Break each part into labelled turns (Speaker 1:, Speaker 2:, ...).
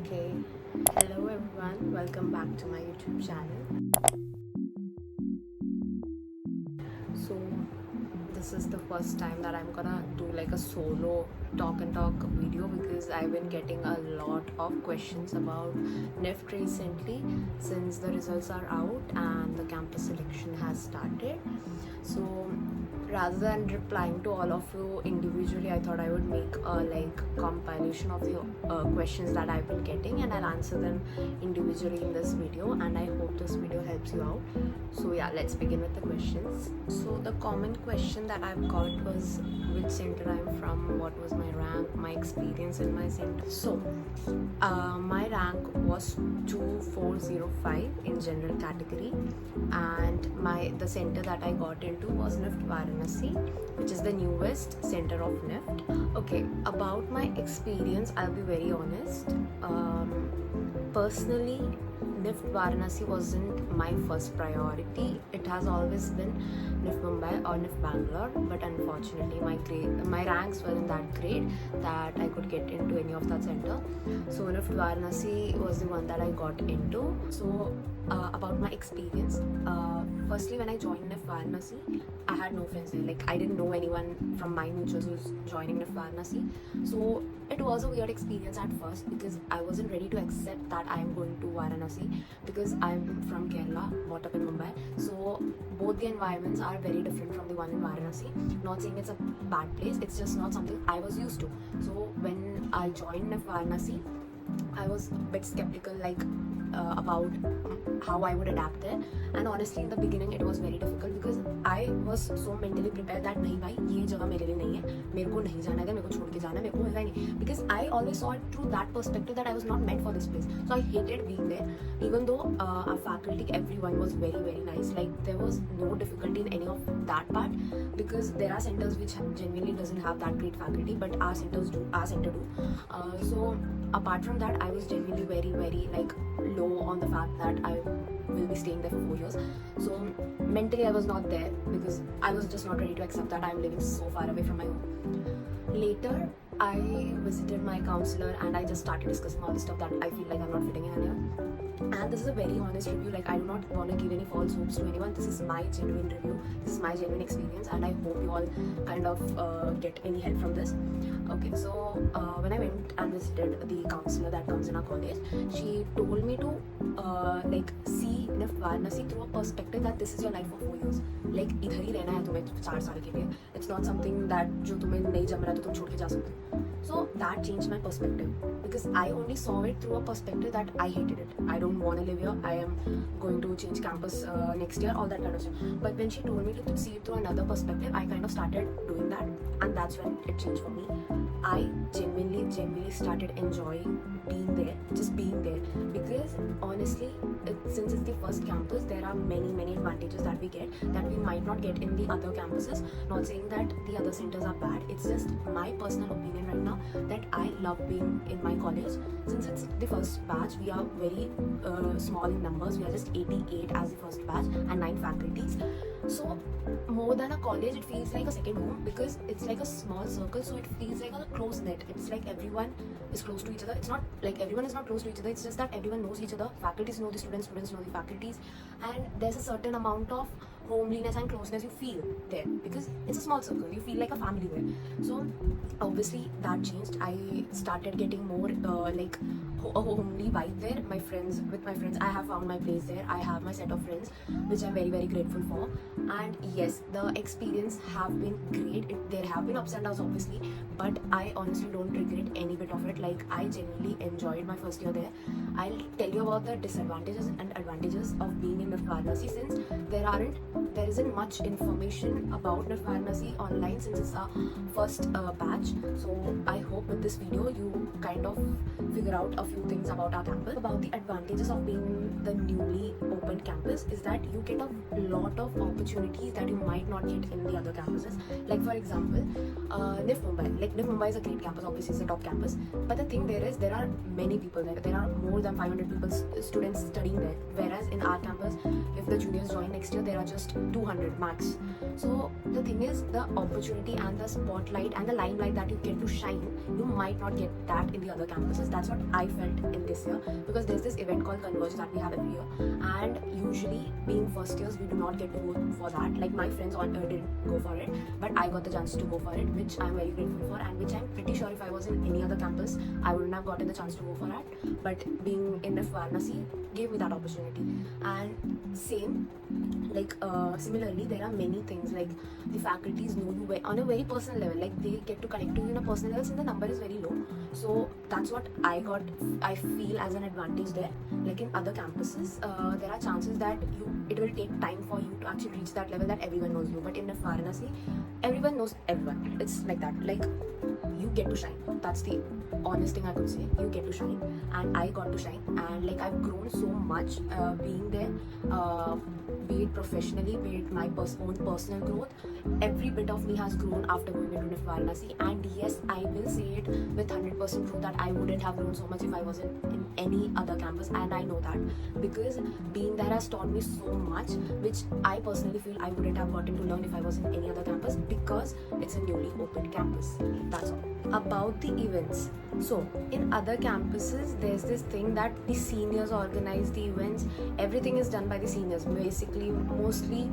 Speaker 1: Okay, hello everyone, welcome back to my YouTube channel. So, this is the first time that I'm gonna do like a solo talk and talk video because I've been getting a lot of questions about NIFT recently since the results are out and the campus selection has started. So, rather than replying to all of you individually, I thought I would make a compilation of the questions that I've been getting and I'll answer them individually in this video, and I hope this video helps you out. So yeah, let's begin with the questions. So the common question that I've got was which center I'm from, what was my rank, my experience in my center. So my rank was 2405 in general category, and the center that I got into was NIFT Varanasi, which is the newest center of NIFT. Okay, about my experience, I'll be very honest. Personally, NIFT Varanasi wasn't my first priority. It has always been NIFT Mumbai or NIFT Bangalore, but unfortunately my ranks weren't that great that I could get into any of that center. So NIFT Varanasi was the one that I got into. So about my experience, firstly when I joined NIFT Varanasi, I had no friends there. Like I didn't know anyone from my mutuals who was joining NIFT Varanasi. So it was a weird experience at first because I wasn't ready to accept that I am going to Varanasi because I'm from Kerala, brought up in Mumbai. So both the environments are very different from the one in Varanasi. Not saying it's a bad place, it's just not something I was used to. So when I joined Varanasi, I was a bit skeptical about how I would adapt there, and honestly in the beginning it was very difficult because I was so mentally prepared that नहीं भाई ये जगह मेरे लिए नहीं है, मेरे को नहीं जाना है, मेरे को छोड़ के जाना है, मेरे को मिलना ही नहीं, because I always saw it through that perspective that I was not meant for this place. So I hated being there, even though our faculty, everyone was very very nice. Like there was no difficulty in any of that part because there are centers which genuinely doesn't have that great faculty, but our center do. So apart from that, I was genuinely very very low on the fact that I will be staying there for 4 years. So mentally I was not there because I was just not ready to accept that I'm living so far away from my home. Later I visited my counselor and I just started discussing all the stuff that I feel like I'm not fitting in here. And this is a very honest review. Like I do not want to give any false hopes to anyone. This is my genuine review, this is my genuine experience, and I hope you all kind of get any help from this. Okay, so when I went and visited the counselor that comes in our college, she told me to see NIFT Varanasi through a perspective that this is your life for 4 years. Like इधर ही रहना है तुम्हें 4 साल के लिए. It's not something that जो तुम्हें नहीं जम रहा तो तुम छोड़ के जा सकते हो. So that changed my perspective because I only saw it through a perspective that I hated it. I don't want to live here. I am going to change campus next year, all that kind of stuff. But when she told me to see it through another perspective, I kind of started doing that, and that's when it changed for me. I genuinely started enjoying being there, just being there, because honestly, since it's the first campus, there are many advantages that we get that we might not get in the other campuses. Not saying that the other centers are bad, it's just my personal opinion right now that I love being in my college. Since it's the first batch, we are very small in numbers. We are just 88 as the first batch and 9 faculties. So more than a college, it feels like a second home because it's like a small circle, so it feels like a close net. It's like everyone is close to each other. It's not like everyone is not close to each other, it's just that everyone knows each other. Faculties know the students, students know the faculties, and there's a certain amount of homeliness and closeness you feel there because it's a small circle. You feel like a family there. So obviously that changed. I started getting more a homely vibe there. With my friends, I have found my place there. I have my set of friends, which I'm very very grateful for. And yes, the experience have been great. There have been ups and downs obviously, but I honestly don't regret any bit of it. Like I genuinely enjoyed my first year there. I'll tell you about the disadvantages and advantages of being in NIFT Varanasi, since there isn't much information about NIFT Varanasi online since it's our first batch. So I hope with this video you kind of figure out a few things about our campus. About the advantages of being the newly opened campus is that you get a lot of opportunities that you might not get in the other campuses. Like for example, NIFT Mumbai. Like NIFT Mumbai is a great campus, obviously it's the top campus. But the thing there are many people there. There are more than 500 people, students studying there. Whereas in our campus, if the juniors join next year, there are just just 200 max. So the thing is, the opportunity and the spotlight and the limelight that you get to shine, you might not get that in the other campuses. That's what I felt in this year, because there's this event called Converge that we have every year, and usually being first years we do not get to go for that. Like my friends didn't go for it, but I got the chance to go for it, which I'm very grateful for, and which I'm pretty sure if I was in any other campus I wouldn't have gotten the chance to go for that. But being in Varanasi gave me that opportunity. And same, like similarly, there are many things like the faculties know you on a very personal level, like they get to connect to you in a personal level since the number is very low. So that's what I feel as an advantage there. Like in other campuses, there are chances that it will take time for you to actually reach that level that everyone knows you. But in Varanasi, everyone knows everyone. It's like that. Like you get to shine. That's the honest thing I could say. You get to shine, and I got to shine, and like I've grown so much being there. Be it professionally, be it my own personal growth, every bit of me has grown after going into Varanasi. And yes, I will say it with 100% truth that I wouldn't have grown so much if I wasn't in any other campus, and I know that because being there has taught me so much, which I personally feel I wouldn't have gotten to learn if I was in any other campus, because it's a newly opened campus. That's all. About the events. So in other campuses, there's this thing that the seniors organize the events. Everything is done by the seniors. Basically, mostly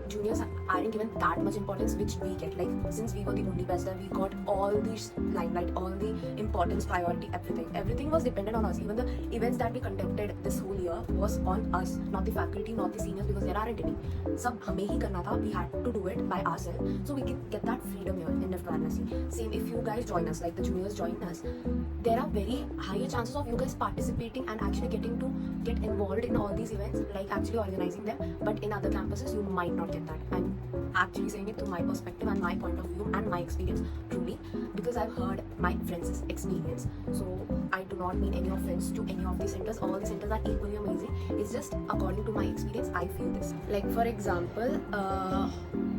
Speaker 1: juniors aren't given that much importance, which we get. Like since we were the only batch that we got all the limelight, all the importance, priority, everything. Everything was dependent on us. Even the events that we conducted this whole year was on us, not the faculty, not the seniors, because there aren't any. Sab hame hi karna tha. We had to do it by ourselves, so we can get that freedom here in Varanasi. Same if you guys join us, like the juniors join us, there are very higher chances of you guys participating and actually getting to get involved in all these events, like actually organizing them. But in other campuses, you might not get that. I'm actually saying it through my perspective and my point of view and my experience, truly, because I've heard my friends' experience. So I do not mean any offense to any of the centers. All the centers are equally amazing. It's just according to my experience, I feel this. Like for example,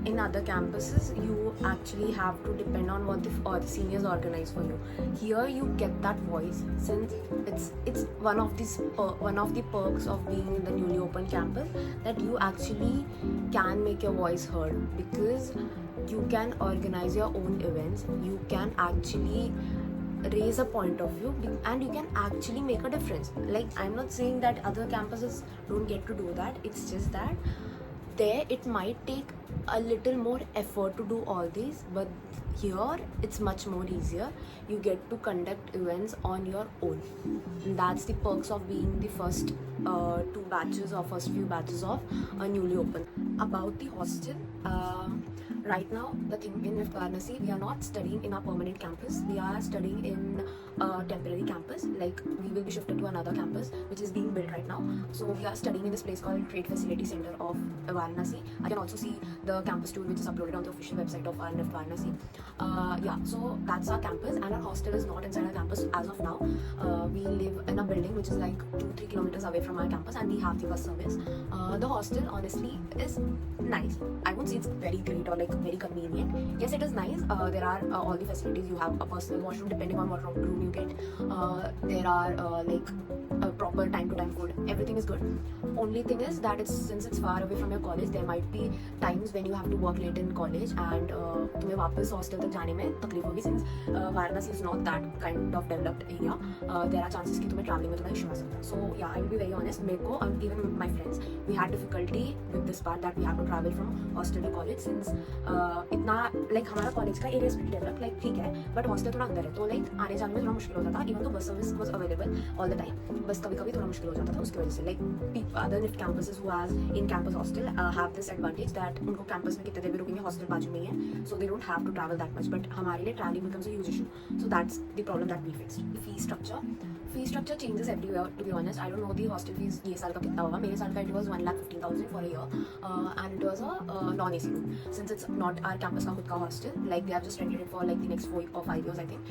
Speaker 1: in other campuses, you actually have to depend on what the seniors organize for you. Here, you get that voice, since it's one of the perks of being in the newly open campus, that you actually can make your voice heard, because you can organize your own events. You can actually raise a point of view, and you can actually make a difference. Like I'm not saying that other campuses don't get to do that. It's just that there it might take a little more effort to do all these, but here it's much more easier. You get to conduct events on your own, and that's the perks of being the first first few batches of a newly open. About the hostel, right now the thing in Varanasi, we are not studying in our permanent campus. We are studying in a temporary campus. Like we will be shifted to another campus which is being built right now. So we are studying in this place called Trade Facility Center of Varanasi. I can also see the campus tour which is uploaded on the official website of Varanasi. Yeah, so that's our campus, and our hostel is not inside our campus as of now. We live in a building which is like 2-3 kilometers away from our campus, and we have the bus service. The hostel honestly is nice. I won't say it's very great or like very convenient. Yes, it is nice. There are all the facilities. You have a personal washroom depending on what room you get. There are like proper time-to-time food. Everything is good. Only thing is that since it's far away from your college, there might be times when you have to work late in college, and तुम्हें वापस hostel तक जाने में तकलीफ होगी, since Varanasi is not that kind of developed area. There are chances कि तुम्हें traveling में थोड़ा issue आ सकता है. So yeah, I will be very honest. मेरे को and even my friends, we had difficulty with this part that we have to travel from hostel to college, since इतना like हमारा college का area is pretty developed, like ठीक है, but hostel थोड़ा अंदर है, तो like आने जाने में थोड़ा मुश्किल होता था. Even though bus service was available all the time, बस कभी-कभी थोड़ा मुश्किल हो जाता था उसकी वजह से. Like other campuses who has in-campus hostel have this advantage that उनको campus में कितने देर भी रुकेंगे, hostel बाजू में ही है, so they don't have to travel that much. But हमारे लिए traveling becomes a huge issue. So that's the problem that we faced. Fee structure changes everywhere, to be honest. I don't know the hostel fees ये साल का कितना होगा. मेरे साल का it was 1,15,000 for a year, and it was a non-AC room. Since it's not our campus का खुद का hostel, like they have just rented it for like the next 4 or 5 years I think.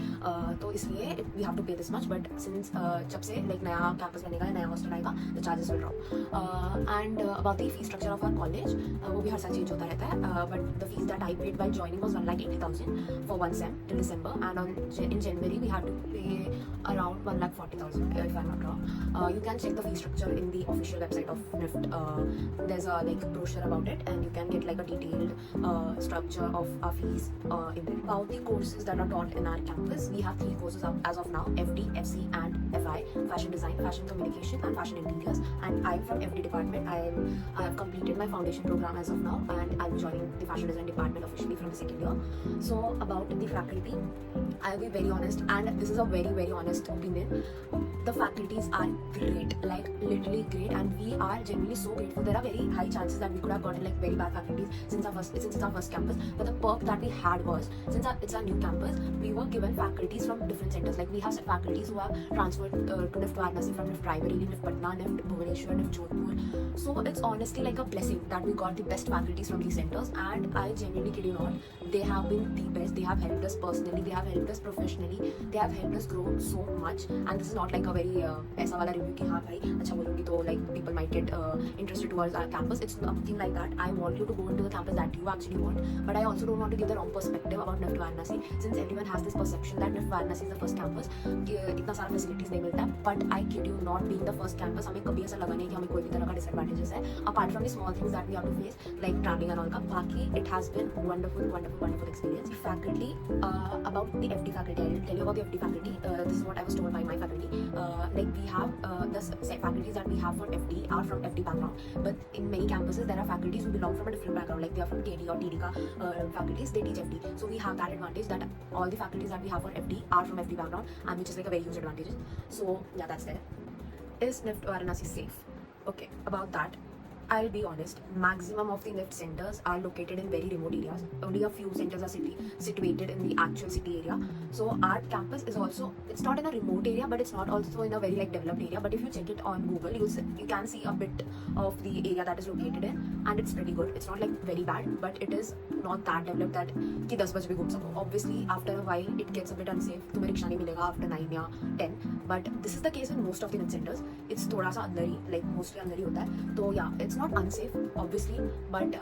Speaker 1: तो इसलिए we have to pay this much. But since जब से like नया campus बनेगा, नया hostel आएगा, the charges will drop. And about the fee structure of our college, वो भी हर साल change होता रहता है. But the fees that I paid while joining was 1,80,000 for one sem till December, and in January we had to pay around 1,40,000 if I'm not wrong. You can check the fee structure in the official website of NIFT. There's a like brochure about it, and you can get like a detailed structure of our fees in there. About the courses that are taught in our campus, we have 3 courses as of now: FD, FC, and FI: Fashion Design, Fashion Communication, and Fashion Interiors. And I'm from FD department. I have completed my foundation program as of now, and I'll be joining the Fashion Design department officially from the second year. So about the faculty, I'll be very honest, and this is a very very honest opinion. The faculties are great, like literally great, and we are genuinely so grateful. There are very high chances that we could have gotten like very bad faculties since it's our first campus, but the perk that we had was, since it's our new campus, we were given faculties from different centers. Like we have faculties who have transferred to NIFT Varanasi from NIFT Raebareli, NIFT Patna, NIFT Bhubaneswar, NIFT Jodhpur. So it's honestly like a blessing that we got the best faculties from these centers, and I genuinely kid you not, they have been the best. They have helped us personally, they have helped us professionally, they have helped us grow so much. And this is not like a very ऐसा वाला review कि हाँ भाई अच्छा बोलूँगी तो like people might get interested towards our campus. It's nothing like that. I want you to go into the campus that you actually want, but I also don't want to give the wrong perspective about NIFT Varanasi, since everyone has this perception that NIFT Varanasi is the first campus कि इतना सारा facilities नहीं मिलता. But I kid you not, being the first campus, हमें कभी ऐसा लगा नहीं कि हमें कोई भी तरह का disadvantages है, apart from the small things that we have to face like traveling and all का. बाकी it has been wonderful experience. Faculty, about the FD faculty, I will tell you about the FD faculty. This is what I was told by my faculty. Like we have the faculties that we have for FD are from FD background, but in many campuses there are faculties who belong from a different background, like they are from KD or TD ka faculties, they teach FD. So we have that advantage that all the faculties that we have for FD are from FD background, and which is like a very huge advantage. So yeah, that's there. Is NIFT Varanasi safe? Okay, about that, I'll be honest, maximum of the NIFT centers are located in very remote areas. Only a few centers are situated in the actual city area. So our campus is also, it's not in a remote area, but it's not also in a very like developed area. But if you check it on Google, you can see a bit of the area that is located in, and it's pretty good. It's not like very bad, but it is not that developed that कि 10 बजे भी घूम सको. Obviously, after a while, it gets a bit unsafe. तुम्हें rickshaw नहीं मिलेगा after 9 या 10. But this is the case in most of the NIFT centers. It's थोड़ा सा अंदर ही, like mostly अंदर ही होता है. तो yeah, it's not unsafe obviously, but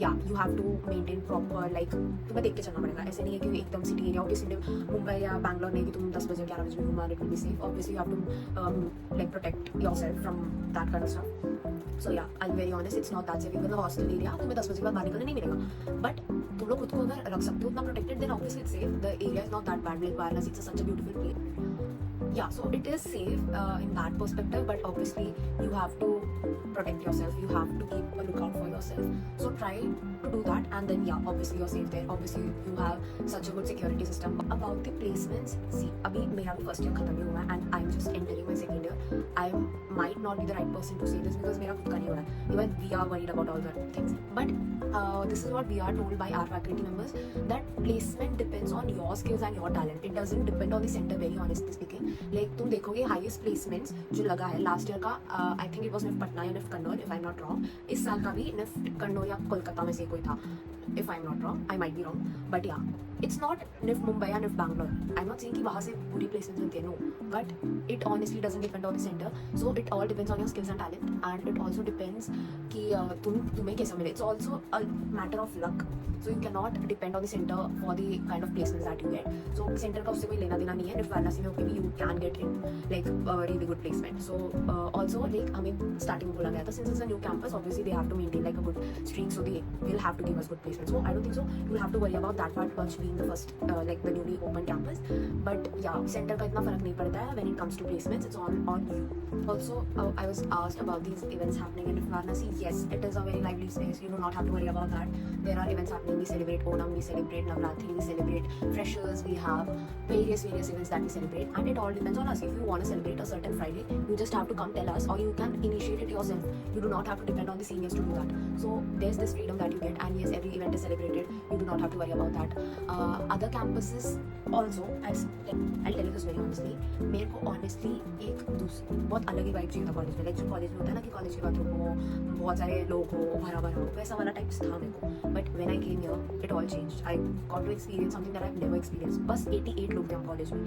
Speaker 1: yeah, you have to maintain proper, like तुम्हें देख के चलना पड़ेगा. ऐसे नहीं है कि एकदम सिटी एरिया, obviously मुंबई या बैंगलोर में भी तुम 10 बजे 11 बजे भी घूमना, it will be safe. Obviously you have to like protect yourself from that kind of stuff. So yeah, I'll be very honest, it's not that safe. Even the hostel area, तुम्हें 10 बजे के बाद बाहर निकलने नहीं मिलेगा, but तुम लोग खुद को अगर रख सकते हो उतना protected, then obviously it's safe. The area is not that bad. Like Varanasi, it's such a beautiful place. Yeah, so it is safe in that perspective, but obviously you have to protect yourself, you have to keep a lookout for yourself. So try to do that, and then yeah, obviously you're safe there. Obviously you have such a good security system. About the placements, see, अभी मेरा भी first year खत्म ही हुआ है, and I'm just entering my second year. I might not be the right person to say this because मेरा खुद का नहीं हो रहा है. Even we are worried about all that things, but this is what we are told by our faculty members, that placement depends on your skills and your talent. It doesn't depend on the center, very honestly speaking. Like तुम देखोगे highest placements जो लगा है last year का, I think it was NIFT Patna या NIFT Kannauj if I'm not wrong. इस साल का भी NIFT Kannauj या कोलकाता में से कोई था, if I'm not wrong. I might be wrong, but yeah, it's not NIFT Mumbai या NIFT Bangalore. I'm not saying कि वहाँ से पूरी placements मिलती है, no. But it honestly doesn't depend on the center. So it all depends on your skills and talent, and it also depends कि तुम्हें कैसा मिले. It's also a matter of luck. So you cannot depend on the center for the kind of placements that you get. So center का उससे कोई लेना देना नहीं है. NIFT Varanasi में होके भी you can get in like a really good placement. So also like हमें starting में बोला गया था, since it's a new campus, obviously they have to maintain like a good streak, so they will have to give us good placement. So I don't think so you'll have to worry about that part much, being the first like the newly open campus. But yeah, center का इतना फर्क नहीं पड़ता है when it comes to placements. It's all on you. Also, I was asked about these events happening in NIFT Varanasi. Yes, it is a very lively space. You do not have to worry about that. There are events happening. We celebrate Onam, we celebrate Navratri, we celebrate Freshers. We have various events that we celebrate, and it all depends on us. If you want to celebrate a certain Friday, you just have to come tell us, or you can initiate it yourself. You do not have to depend on the seniors to do that. So there's this freedom that you get, and yes, every event is celebrated. You do not have to worry about that. Other campuses also, I'll tell you this very honestly, मेरे को honestly एक बहुत अलग ही vibe चाहिए था college में. Like जो college में होता है ना कि कॉलेज के बाथरूम हो, बहुत सारे लोग हो, भरा भरा हो, वैसा वाला टाइप्स था मेरे को. But when I came here it all changed. I got to experience something that I have never experience. बस 88 लोग थे हम कॉलेज में,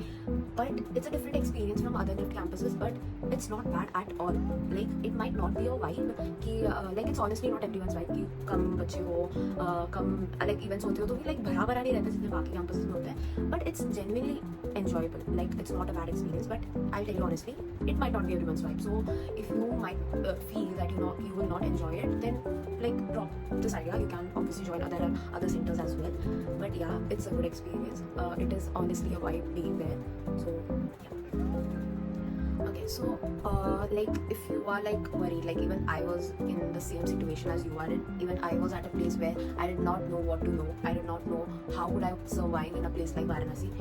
Speaker 1: but it's a different experience from other NIFT campuses, but it's not bad at all. Like it might not be your vibe कि like it's honestly not everyone's vibe कि कम बच्चे हो, कम like events होते हो तो भी like भरा भरा नहीं रहता. जितने बाकी कैंपसेस में होते हैं, but it's genuinely enjoyable. Like it's not a bad experience, but I'll tell you honestly, it might not be everyone's vibe. So if you might feel that you will not enjoy it, then like drop this idea. You can obviously join other centers as well. But yeah, it's a good experience. It is honestly a vibe being there. So yeah. Okay, so like if you are like worried, like even I was in the same situation as you are in. Even I was at a place where I did not know what to know. I did not know how would I survive in a place like Varanasi.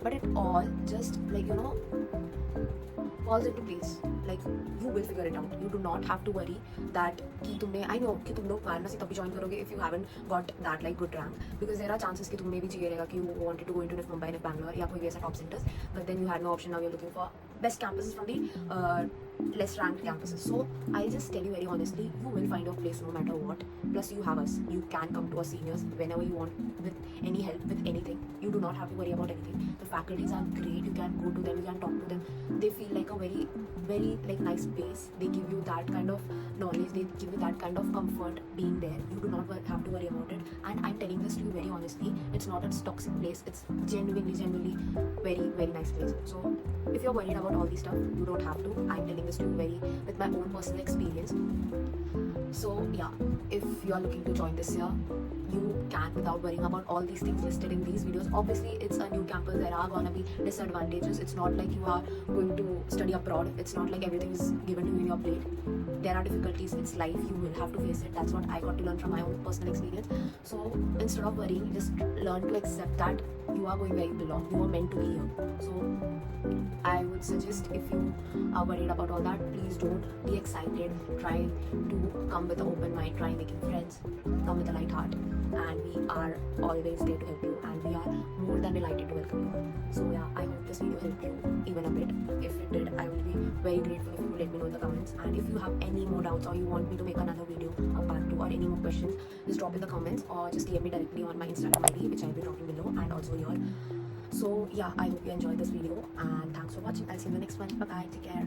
Speaker 1: But it all just like falls into place. Like you will figure it out. You do not have to worry that कि तुमने I know कि तुम लोग Varanasi तभी join करोगे if you haven't got that like good rank, because there are chances कि तुम्हें भी चाहिए रहेगा कि you wanted to go into NIF Mumbai, NIF Bangalore या कोई भी ऐसा top centers, but then you had no option. Now you're looking for best campuses from the less ranked campuses. So I'll just tell you very honestly, you will find your place no matter what. Plus you have us. You can come to our seniors whenever you want with any help, with anything. You do not have to worry about anything. The faculties are great. You can go to them, you can talk to them. They feel like a very, very like nice space. They give you that kind of knowledge. They give you that kind of comfort being there. You do not have to worry about it. And I'm telling this to you very honestly. It's not a toxic place. It's genuinely very, very nice place. So if you're worried about all these stuff, you don't have to. I'm telling this to you very with my own personal experience. So yeah, if you are looking to join this year, you can without worrying about all these things listed in these videos. Obviously it's a new campus, there are gonna be disadvantages. It's not like you are going to study abroad. It's not like everything is given to you in your plate. There are difficulties, it's life, you will have to face it. That's what I got to learn from my own personal experience. So instead of worrying, just learn to accept that you are going where you belong. You are meant to be here. So I would suggest, if you are worried about all that, please don't be excited. Try to come with an open mind, try making friends, come with a light heart, and we are always there to help you, and we are more than delighted to welcome you. So yeah, I hope this video helped you even a bit. If it did, I will be very grateful if you let me know in the comments. And if you have any more doubts or you want me to make another video, a part 2, or any more questions, just drop in the comments or just DM me directly on my Instagram ID, which I'll be dropping below, and also here. So yeah, I hope you enjoyed this video, and thanks for watching. I'll see you in the next one. Bye bye, take care.